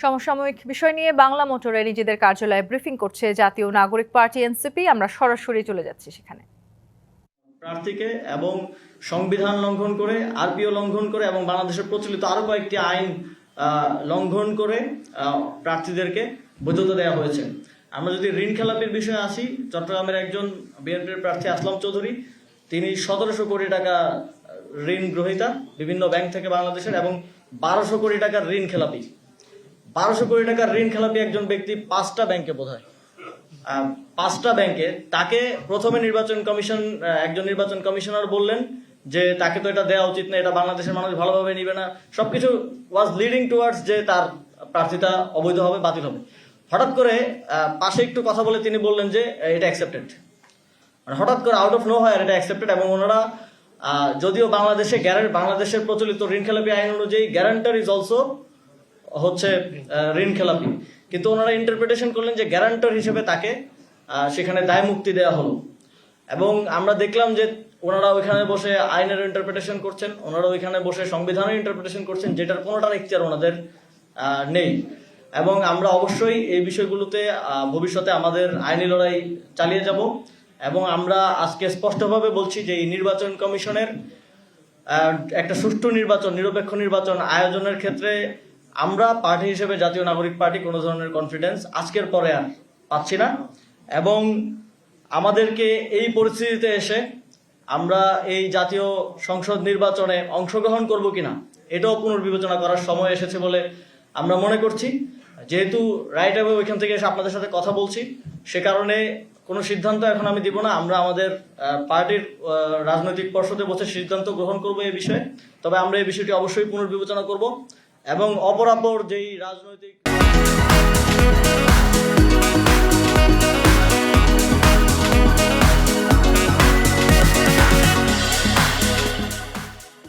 সমসাময়িক বিষয় নিয়ে বাংলা মোটরে নিজেদের কার্যালয়ে ব্রিফিং করছে জাতীয় নাগরিক পার্টি এনসিপি। আমরা সরাসরি চলে যাচ্ছি সেখানে। প্রার্থীকে এবং সংবিধান লঙ্ঘন করে, আরপিও লঙ্ঘন করে এবং বাংলাদেশের প্রচলিত আরো কয়েকটি আইন লঙ্ঘন করে প্রার্থীদেরকে বৈধতা দেওয়া হয়েছে। আমরা যদি ঋণ খেলাপির বিষয়ে আসি, চট্টগ্রামের একজন বিএনপির প্রার্থী আসলাম চৌধুরী, তিনি 1700 কোটি টাকা ঋণ গ্রহীতা বিভিন্ন ব্যাংক থেকে বাংলাদেশের, এবং 1200 কোটি টাকার ঋণ খেলাপি। 1200 কোটি টাকার ঋণ খেলাপি একজন ব্যক্তি 5টা ব্যাংকে বোধহয় 5টা ব্যাংকে, তাকে প্রথমে একজন নির্বাচন কমিশনার বললেন যে তাকে তো এটা দেওয়া উচিত না, এটা বাংলাদেশের মানুষ ভালোভাবে নিবে না, সবকিছু ওয়াজ লিডিং টুয়ার্ডস যে তার প্রার্থিতা অবৈধ হবে, বাতিল হবে। হঠাৎ করে পাশে একটু কথা বলে তিনি বললেন যে এটা অ্যাকসেপ্টেড, মানে হঠাৎ করে আউট অফ নো হয় এটা অ্যাকসেপ্টেড। এবং ওনারা যদিও বাংলাদেশের প্রচলিত ঋণ খেলাপি আইন অনুযায়ী গ্যারান্টার ইজ অলসো হচ্ছে ঋণ খেলাপি, কিন্তু ওনারা ইন্টারপ্রিটেশন করলেন যে গ্যারান্টর হিসেবে তাকে সেখানে দায় মুক্তি দেওয়া হলো। এবং আমরা দেখলাম যে ওনারা ওইখানে বসে আইনের ইন্টারপ্রিটেশন করছেন, ওনারা ওইখানে বসে সংবিধানের ইন্টারপ্রিটেশন করছেন, যেটার কোনোটার ইখতিয়ার ওনাদের নেই। এবং আমরা অবশ্যই এই বিষয়গুলোতে ভবিষ্যতে আমাদের আইনি লড়াই চালিয়ে যাব। এবং আমরা আজকে স্পষ্টভাবে বলছি যে এই নির্বাচন কমিশনের একটা সুষ্ঠু নির্বাচন, নিরপেক্ষ নির্বাচন আয়োজনের ক্ষেত্রে আমরা পার্টি হিসেবে জাতীয় নাগরিক পার্টি কোনো ধরনের কনফিডেন্স আজকের পরে আর পাচ্ছি না। এবং আমাদেরকে এই পরিস্থিতিতে এসে আমরা এই জাতীয় সংসদ নির্বাচনে অংশগ্রহণ করব কিনা এটাও পুনর্বিবেচনা করার সময় এসেছে বলে আমরা মনে করছি। যেহেতু রাইট অ্যাওয়ে ওইখান থেকে এসে আপনাদের সাথে কথা বলছি, সে কারণে কোনো সিদ্ধান্ত এখন আমি দিব না। আমরা আমাদের পার্টির রাজনৈতিক পর্ষদে বসে সিদ্ধান্ত গ্রহণ করব এই বিষয়ে। তবে আমরা এই বিষয়টি অবশ্যই পুনর্বিবেচনা করব এবং অপরাপর যেই রাজনৈতিক